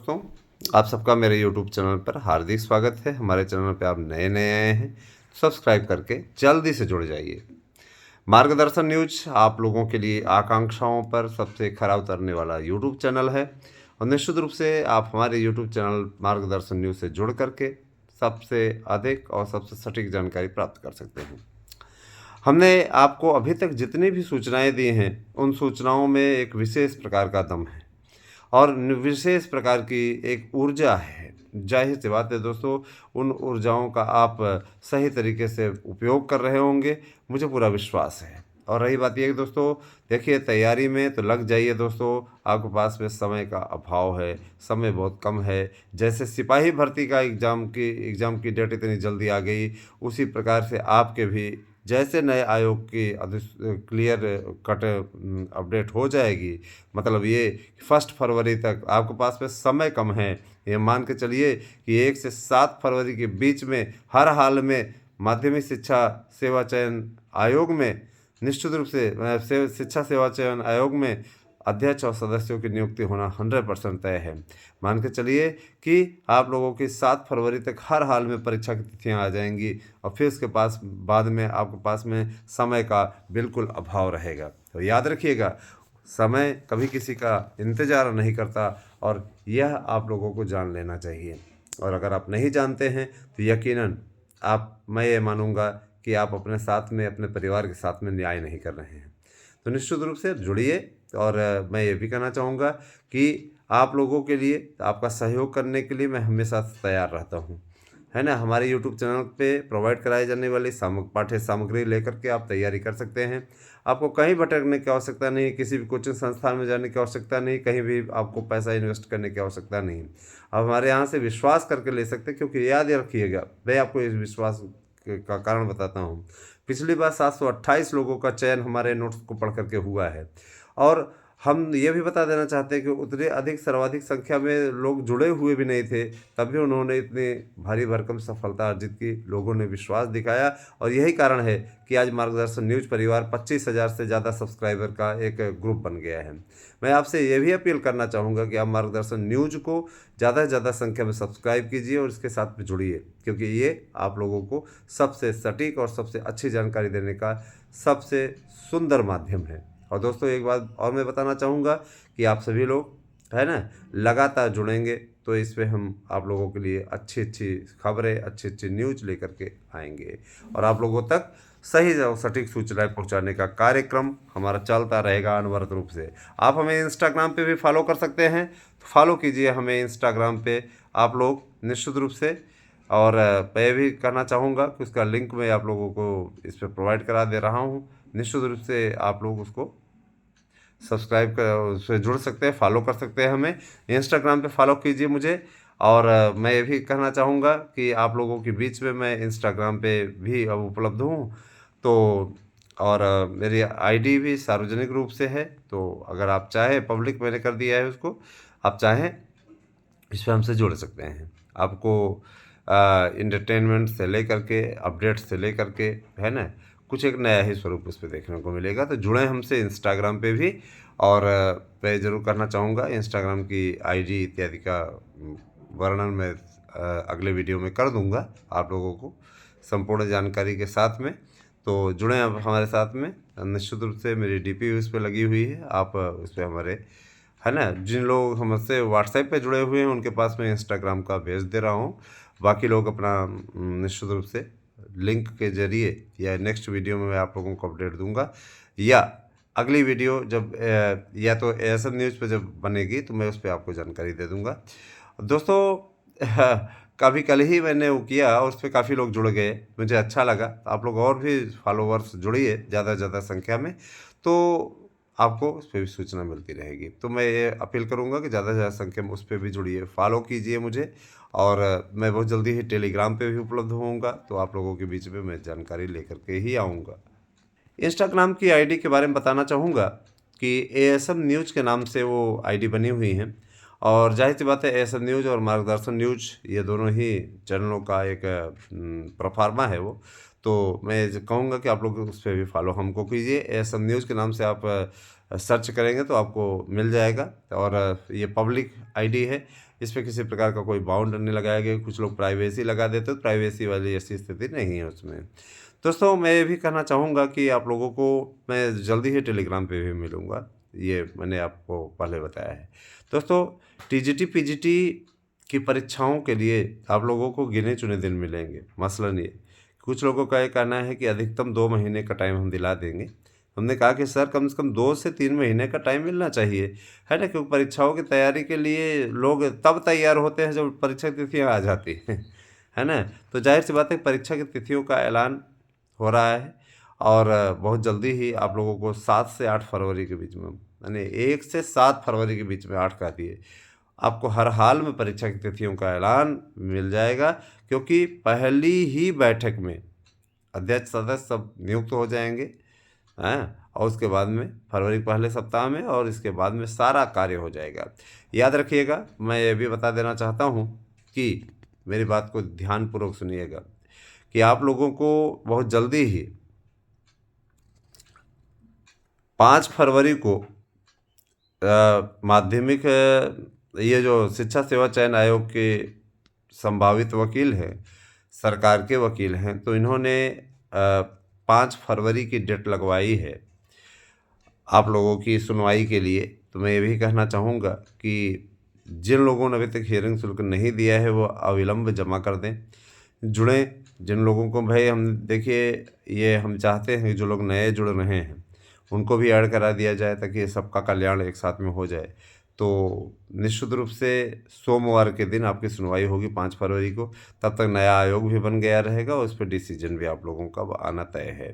दोस्तों, आप सबका मेरे यूट्यूब चैनल पर हार्दिक स्वागत है। हमारे चैनल पे आप नए आए हैं, सब्सक्राइब करके जल्दी से जुड़ जाइए। मार्गदर्शन न्यूज आप लोगों के लिए आकांक्षाओं पर सबसे खरा उतरने वाला यूट्यूब चैनल है और निश्चित रूप से आप हमारे यूट्यूब चैनल मार्गदर्शन न्यूज से जुड़ करके सबसे अधिक और सबसे सटीक जानकारी प्राप्त कर सकते हैं। हमने आपको अभी तक जितनी भी सूचनाएं दी हैं, उन सूचनाओं में एक विशेष प्रकार का दम है और विशेष प्रकार की एक ऊर्जा है। ज़ाहिर-सी बात है दोस्तों, उन ऊर्जाओं का आप सही तरीके से उपयोग कर रहे होंगे, मुझे पूरा विश्वास है। और रही बात ये कि दोस्तों, देखिए तैयारी में तो लग जाइए दोस्तों, आपके पास में समय का अभाव है, समय बहुत कम है। जैसे सिपाही भर्ती का एग्ज़ाम की डेट इतनी जल्दी आ गई, उसी प्रकार से आपके भी जैसे नए आयोग की क्लियर कट अपडेट हो जाएगी, मतलब ये 1 फरवरी तक आपके पास में समय कम है। ये मान के चलिए कि 1 से 7 फरवरी के बीच में हर हाल में माध्यमिक शिक्षा सेवा चयन आयोग में निश्चित रूप से शिक्षा सेवा चयन आयोग में अध्यक्ष और सदस्यों की नियुक्ति होना 100% तय है। मान के चलिए कि आप लोगों की 7 फरवरी तक हर हाल में परीक्षा की तिथियां आ जाएंगी और फिर उसके पास बाद में आपके पास में समय का बिल्कुल अभाव रहेगा। तो याद रखिएगा, समय कभी किसी का इंतज़ार नहीं करता और यह आप लोगों को जान लेना चाहिए। और अगर आप नहीं जानते हैं तो यकीनन मैं ये मानूंगा कि आप अपने साथ में, अपने परिवार के साथ में न्याय नहीं कर रहे हैं। तो निश्चित रूप से जुड़िए और मैं ये भी कहना चाहूँगा कि आप लोगों के लिए, आपका सहयोग करने के लिए मैं हमेशा तैयार रहता हूँ, है ना। हमारे यूट्यूब चैनल पे प्रोवाइड कराई जाने वाली पाठ्य सामग्री लेकर के आप तैयारी कर सकते हैं। आपको कहीं भटकने की आवश्यकता नहीं, किसी भी कोचिंग संस्थान में जाने की आवश्यकता नहीं, कहीं भी आपको पैसा इन्वेस्ट करने की आवश्यकता नहीं। आप हमारे यहाँ से विश्वास करके ले सकते हैं, क्योंकि याद रखिएगा, मैं आपको इस विश्वास का कारण बताता हूँ। पिछली बार 728 लोगों का चयन हमारे नोट्स को पढ़ करके हुआ है और हम ये भी बता देना चाहते हैं कि उतने अधिक सर्वाधिक संख्या में लोग जुड़े हुए भी नहीं थे, तब भी उन्होंने इतनी भारी भरकम सफलता अर्जित की। लोगों ने विश्वास दिखाया और यही कारण है कि आज मार्गदर्शन न्यूज परिवार 25,000 से ज़्यादा सब्सक्राइबर का एक ग्रुप बन गया है। मैं आपसे ये भी अपील करना चाहूँगा कि आप मार्गदर्शन न्यूज को ज़्यादा से ज़्यादा संख्या में सब्सक्राइब कीजिए और इसके साथ में जुड़िए, क्योंकि ये आप लोगों को सबसे सटीक और सबसे अच्छी जानकारी देने का सबसे सुंदर माध्यम है। और दोस्तों, एक बात और मैं बताना चाहूँगा कि आप सभी लोग, है ना, लगातार जुड़ेंगे तो इस पे हम आप लोगों के लिए अच्छी अच्छी खबरें, अच्छी अच्छी न्यूज लेकर के आएंगे और आप लोगों तक सही और सटीक सूचनाएं पहुंचाने का कार्यक्रम हमारा चलता रहेगा अनवरत रूप से। आप हमें इंस्टाग्राम पे भी फॉलो कर सकते हैं, तो फॉलो कीजिए हमें इंस्टाग्राम पे आप लोग निश्चित रूप से। और मैं भी कहना चाहूँगा कि उसका लिंक मैं आप लोगों को इस पर प्रोवाइड करा दे रहा हूँ। निश्चित रूप से आप लोग उसको सब्सक्राइब कर, उससे जुड़ सकते हैं, फॉलो कर सकते हैं। हमें इंस्टाग्राम पे फॉलो कीजिए मुझे। और मैं ये भी कहना चाहूँगा कि आप लोगों के बीच में मैं इंस्टाग्राम पे भी अब उपलब्ध हूँ, तो और मेरी आईडी भी सार्वजनिक रूप से है, तो अगर आप चाहें, पब्लिक मैंने कर दिया है उसको, आप चाहें इस पर हमसे जुड़ सकते हैं। आपको इंटरटेनमेंट से लेकर के, अपडेट से लेकर के, है ना, कुछ एक नया ही स्वरूप उस पर देखने को मिलेगा। तो जुड़ें हमसे इंस्टाग्राम पे भी। और मैं ज़रूर करना चाहूँगा, इंस्टाग्राम की आईडी इत्यादि का वर्णन मैं अगले वीडियो में कर दूँगा आप लोगों को संपूर्ण जानकारी के साथ में। तो जुड़ें आप हमारे साथ में। निश्चित रूप से मेरी डीपी उस पर लगी हुई है, आप उस पर हमारे, है ना, जिन लोग हमसे व्हाट्सएप पे जुड़े हुए हैं उनके पास मैं इंस्टाग्राम का भेज दे रहा हूँ। बाकी लोग अपना निश्चित रूप से लिंक के जरिए या नेक्स्ट वीडियो में मैं आप लोगों को अपडेट दूंगा, या अगली वीडियो जब या तो एएसएम न्यूज़ पे जब बनेगी तो मैं उस पर आपको जानकारी दे दूंगा। दोस्तों, कभी कल ही मैंने वो किया और उस पर काफ़ी लोग जुड़ गए, मुझे अच्छा लगा। आप लोग और भी फॉलोवर्स जुड़िए ज़्यादा से ज़्यादा संख्या में, तो आपको उस पर भी सूचना मिलती रहेगी। तो मैं ये अपील करूँगा कि ज़्यादा से ज़्यादा संख्या में उस पर भी जुड़िए, फॉलो कीजिए मुझे। और मैं बहुत जल्दी ही टेलीग्राम पे भी उपलब्ध होऊंगा, तो आप लोगों के बीच में मैं जानकारी लेकर के ही आऊँगा। इंस्टाग्राम की आईडी के बारे में बताना चाहूँगा कि एएसएम न्यूज़ के नाम से वो आईडी बनी हुई है और जाहिर सी बात है, एएसएम न्यूज़ और मार्गदर्शन न्यूज़ ये दोनों ही चैनलों का एक प्रोफार्मा है वो। तो मैं कहूँगा कि आप लोग उस पर भी फॉलो हमको कीजिए। एएसएम न्यूज़ के नाम से आप सर्च करेंगे तो आपको मिल जाएगा और ये पब्लिक आईडी है। इस पर किसी प्रकार का कोई बाउंड नहीं लगाया गया। कुछ लोग प्राइवेसी लगा देते, तो प्राइवेसी वाली ऐसी स्थिति नहीं है उसमें। दोस्तों, मैं ये भी कहना चाहूँगा कि आप लोगों को मैं जल्दी ही टेलीग्राम पे भी मिलूँगा, ये मैंने आपको पहले बताया है। दोस्तों, टीजीटी पीजीटी की परीक्षाओं के लिए आप लोगों को गिने चुने दिन मिलेंगे। मसलन ये, कुछ लोगों का ये कहना है कि अधिकतम 2 महीने का टाइम हम दिला देंगे। हमने कहा कि सर, कम से कम 2 से 3 महीने का टाइम मिलना चाहिए, है ना? क्योंकि परीक्षाओं की तैयारी के लिए लोग तब तैयार होते हैं जब परीक्षा की तिथियाँ आ जाती हैं, है ना? तो जाहिर सी बात है, परीक्षा की तिथियों का ऐलान हो रहा है और बहुत जल्दी ही आप लोगों को 7 से 8 फरवरी के बीच में, यानी 1 से 7 फरवरी के बीच में, 8 कह दिए, आपको हर हाल में परीक्षा की तिथियों का ऐलान मिल जाएगा। क्योंकि पहली ही बैठक में अध्यक्ष सदस्य सब नियुक्त हो जाएंगे, हैं? और उसके बाद में फरवरी के पहले सप्ताह में, और इसके बाद में सारा कार्य हो जाएगा। याद रखिएगा, मैं ये भी बता देना चाहता हूँ कि मेरी बात को ध्यानपूर्वक सुनिएगा कि आप लोगों को बहुत जल्दी ही 5 फरवरी को माध्यमिक ये जो शिक्षा सेवा चयन आयोग के संभावित वकील हैं, सरकार के वकील हैं, तो इन्होंने 5 फरवरी की डेट लगवाई है आप लोगों की सुनवाई के लिए। तो मैं ये भी कहना चाहूँगा कि जिन लोगों ने अभी तक हियरिंग शुल्क नहीं दिया है, वो अविलंब जमा कर दें। जुड़ें, जिन लोगों को भाई, हम देखिए, ये हम चाहते हैं कि जो लोग नए जुड़ रहे हैं उनको भी ऐड करा दिया जाए, ताकि सबका कल्याण एक साथ में हो जाए। तो निश्चित रूप से सोमवार के दिन आपकी सुनवाई होगी 5 फरवरी को। तब तक नया आयोग भी बन गया रहेगा और उस पर डिसीजन भी आप लोगों का आना तय है।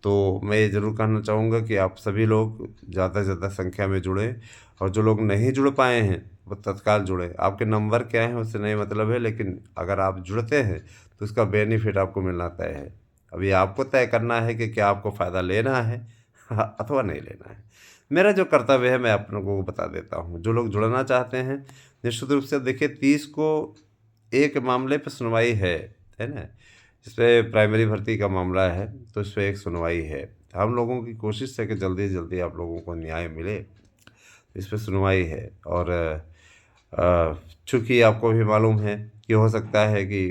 तो मैं ये ज़रूर कहना चाहूँगा कि आप सभी लोग ज़्यादा से ज़्यादा संख्या में जुड़ें, और जो लोग नहीं जुड़ पाए हैं वो तत्काल जुड़ें। आपके नंबर क्या हैं उससे नहीं मतलब है, लेकिन अगर आप जुड़ते हैं तो उसका बेनिफिट आपको मिलना तय है। अभी आपको तय करना है कि क्या आपको फ़ायदा लेना है अथवा नहीं लेना है। मेरा जो कर्तव्य है मैं आप लोगों को बता देता हूँ। जो लोग जुड़ना चाहते हैं, निश्चित रूप से देखिए, 30 को एक मामले पर सुनवाई है ना? इस पे प्राइमरी भर्ती का मामला है, तो इस पे एक सुनवाई है। हम लोगों की कोशिश है कि जल्दी से जल्दी आप लोगों को न्याय मिले, इस पे सुनवाई है। और चूँकि आपको भी मालूम है कि हो सकता है कि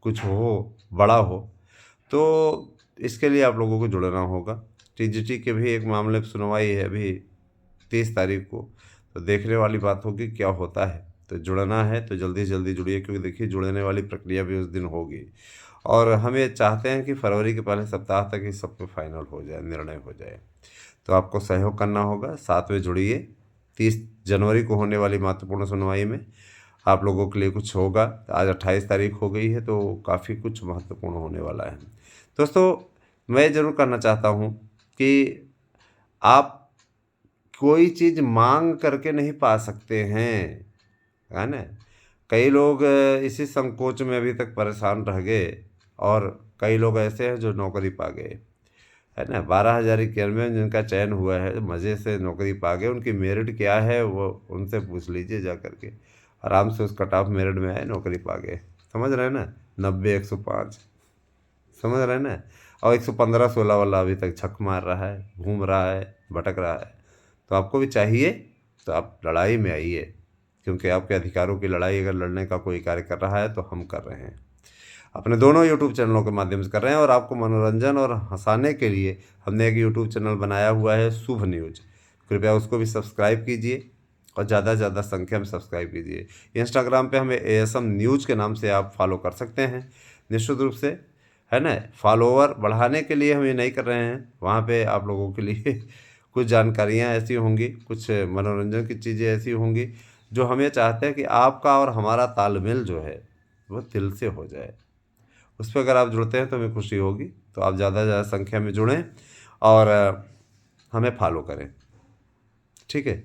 कुछ हो, बड़ा हो, तो इसके लिए आप लोगों को जुड़ना होगा। टीजीटी के भी एक मामले पर सुनवाई है अभी 30 तारीख को, तो देखने वाली बात होगी क्या होता है। तो जुड़ना है तो जल्दी से जल्दी जुड़िए, क्योंकि देखिए, जुड़ने वाली प्रक्रिया भी उस दिन होगी, और हम ये चाहते हैं कि फरवरी के पहले सप्ताह तक ही सब पे फाइनल हो जाए, निर्णय हो जाए। तो आपको सहयोग करना होगा, साथ में जुड़िए। 30 जनवरी को होने वाली महत्वपूर्ण सुनवाई में आप लोगों के लिए कुछ होगा। आज 28 तारीख हो गई है, तो काफ़ी कुछ महत्वपूर्ण होने वाला है। दोस्तों, मैं ज़रूर कहना चाहता हूँ कि आप कोई चीज़ मांग करके नहीं पा सकते हैं, है ना? कई लोग इसी संकोच में अभी तक परेशान रह गए, और कई लोग ऐसे हैं जो नौकरी पा गए, है ना? 12,000 में जिनका चयन हुआ है, मज़े से नौकरी पा गए। उनकी मेरिट क्या है वो उनसे पूछ लीजिए जा करके, आराम से उस कट ऑफ मेरिट में आए, नौकरी पा गए। समझ रहे हैं ना? 90, 105, समझ रहे हैं ना? और 115, 16 वाला अभी तक छक मार रहा है, घूम रहा है, भटक रहा है। तो आपको भी चाहिए तो आप लड़ाई में आइए, क्योंकि आपके अधिकारों की लड़ाई अगर लड़ने का कोई कार्य कर रहा है तो हम कर रहे हैं, अपने दोनों यूट्यूब चैनलों के माध्यम से कर रहे हैं। और आपको मनोरंजन और हंसाने के लिए हमने एक यूट्यूब चैनल बनाया हुआ है, शुभ न्यूज। कृपया उसको भी सब्सक्राइब कीजिए, और ज़्यादा से ज़्यादा संख्या में सब्सक्राइब कीजिए। इंस्टाग्राम पे हमें ASM न्यूज़ के नाम से आप फॉलो कर सकते हैं, निश्चित रूप से, है ना? फॉलोवर बढ़ाने के लिए हम ये नहीं कर रहे हैं, वहाँ पे आप लोगों के लिए कुछ जानकारियाँ ऐसी होंगी, कुछ मनोरंजन की चीज़ें ऐसी होंगी, जो हम ये चाहते हैं कि आपका और हमारा तालमेल जो है वो दिल से हो जाए। उस पर अगर आप जुड़ते हैं तो हमें खुशी होगी। तो आप ज़्यादा से ज़्यादा संख्या में जुड़ें और हमें फॉलो करें, ठीक है?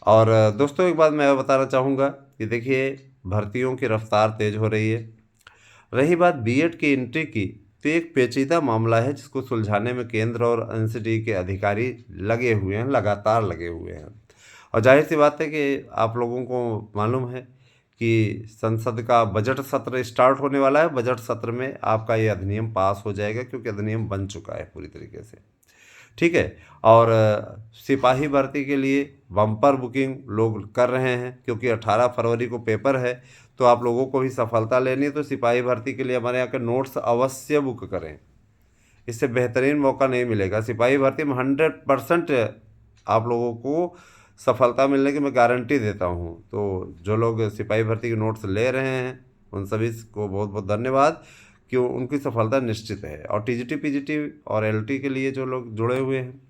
और दोस्तों, एक बात मैं और बताना चाहूँगा कि देखिए, भर्तियों की रफ्तार तेज़ हो रही है। रही बात बीएड की एंट्री की, तो एक पेचीदा मामला है जिसको सुलझाने में केंद्र और एनसीटी के अधिकारी लगे हुए हैं, लगातार लगे हुए हैं। और जाहिर सी बात है कि आप लोगों को मालूम है कि संसद का बजट सत्र स्टार्ट होने वाला है। बजट सत्र में आपका ये अधिनियम पास हो जाएगा, क्योंकि अधिनियम बन चुका है पूरी तरीके से। ठीक है। और सिपाही भर्ती के लिए बम्पर बुकिंग लोग कर रहे हैं, क्योंकि 18 फरवरी को पेपर है, तो आप लोगों को भी सफलता लेनी है तो सिपाही भर्ती के लिए हमारे यहाँ के नोट्स अवश्य बुक करें। इससे बेहतरीन मौका नहीं मिलेगा। सिपाही भर्ती में 100% आप लोगों को सफलता मिलने की मैं गारंटी देता हूँ। तो जो लोग सिपाही भर्ती के नोट्स ले रहे हैं उन सभी को बहुत बहुत धन्यवाद, कि उनकी सफलता निश्चित है। और टीजीटी पीजीटी और एलटी के लिए जो लोग जुड़े हुए हैं,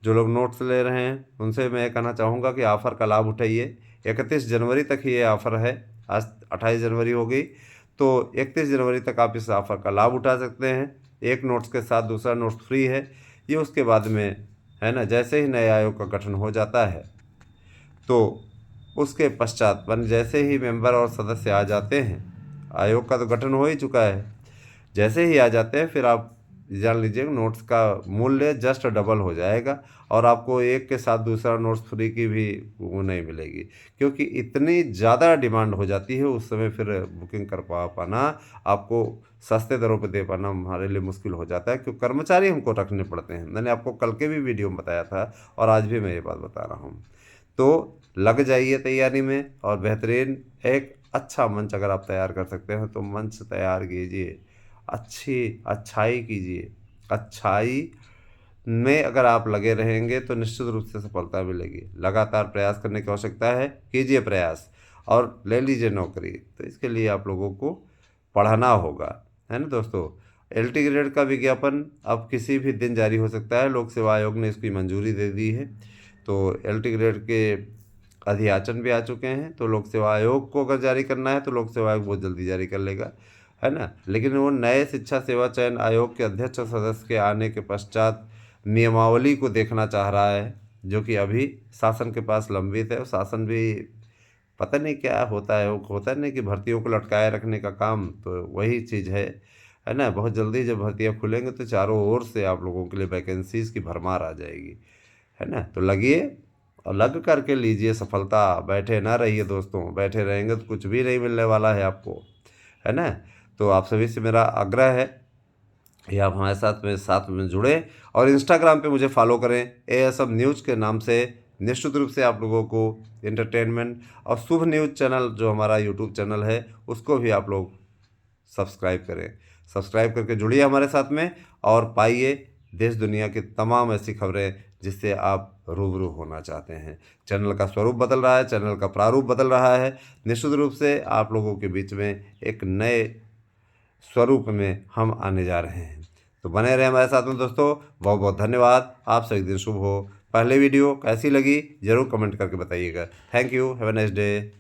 जो लोग नोट्स ले रहे हैं, उनसे मैं कहना चाहूँगा कि ऑफ़र का लाभ उठाइए। 31 जनवरी तक ही ये ऑफ़र है। आज 28 जनवरी हो गई, तो 31 जनवरी तक आप इस ऑफ़र का लाभ उठा सकते हैं। एक नोट्स के साथ दूसरा नोट्स फ्री है। ये उसके बाद में है ना, जैसे ही नए आयोग का गठन हो जाता है तो उसके पश्चात जैसे ही मेंबर और सदस्य आ जाते हैं, आयोग का तो गठन हो ही चुका है, जैसे ही आ जाते हैं फिर आप जान लीजिए नोट्स का मूल्य जस्ट डबल हो जाएगा और आपको एक के साथ दूसरा नोट्स फ्री की भी वो नहीं मिलेगी, क्योंकि इतनी ज़्यादा डिमांड हो जाती है उस समय। फिर बुकिंग कर पाना, आपको सस्ते दरों पे दे पाना हमारे लिए मुश्किल हो जाता है, क्योंकि कर्मचारी हमको रखने पड़ते हैं। मैंने आपको कल के भी वीडियो में बताया था और आज भी मैं ये बात बता रहा हूँ। तो लग जाइए तैयारी में और बेहतरीन एक अच्छा मंच अगर आप तैयार कर सकते हैं तो मंच तैयार कीजिए, अच्छाई कीजिए। अच्छाई में अगर आप लगे रहेंगे तो निश्चित रूप से सफलता मिलेगी। लगातार प्रयास करने की आवश्यकता है, कीजिए प्रयास और ले लीजिए नौकरी। तो इसके लिए आप लोगों को पढ़ना होगा, है ना दोस्तों। एलटी ग्रेड का विज्ञापन अब किसी भी दिन जारी हो सकता है, लोक सेवा आयोग ने इसकी मंजूरी दे दी है। तो एलटी ग्रेड के अधियाचन भी आ चुके हैं, तो लोक सेवा आयोग को अगर जारी करना है तो लोक सेवा आयोग बहुत जल्दी जारी कर लेगा, है ना। लेकिन वो नए शिक्षा सेवा चयन आयोग के अध्यक्ष और सदस्य के आने के पश्चात नियमावली को देखना चाह रहा है, जो कि अभी शासन के पास लंबित है। और शासन भी पता नहीं क्या होता है, वो होता है नहीं कि भर्तियों को लटकाए रखने का काम, तो वही चीज़ है ना। बहुत जल्दी जब भर्तियाँ खुलेंगे तो चारों ओर से आप लोगों के लिए वैकेंसीज़ की भरमार आ जाएगी, है ना। तो लगिए और लग करके लीजिए सफलता। बैठे ना रहिए दोस्तों, बैठे रहेंगे तो कुछ भी नहीं मिलने वाला है आपको, है ना। तो आप सभी से मेरा आग्रह है कि आप हमारे साथ में जुड़े और इंस्टाग्राम पे मुझे फॉलो करें, एएसएम न्यूज़ के नाम से। निश्चित रूप से आप लोगों को एंटरटेनमेंट और शुभ न्यूज़ चैनल जो हमारा यूट्यूब चैनल है उसको भी आप लोग सब्सक्राइब करें। सब्सक्राइब करके जुड़िए हमारे साथ में और पाइए देश दुनिया की तमाम ऐसी खबरें जिससे आप रूबरू होना चाहते हैं। चैनल का स्वरूप बदल रहा है, चैनल का प्रारूप बदल रहा है। निश्चित रूप से आप लोगों के बीच में एक नए स्वरूप में हम आने जा रहे हैं। तो बने रहे हमारे साथ में दोस्तों। बहुत बहुत धन्यवाद। आप सभी दिन शुभ हो। पहले वीडियो कैसी लगी ज़रूर कमेंट करके बताइएगा। Thank you. Have a nice day.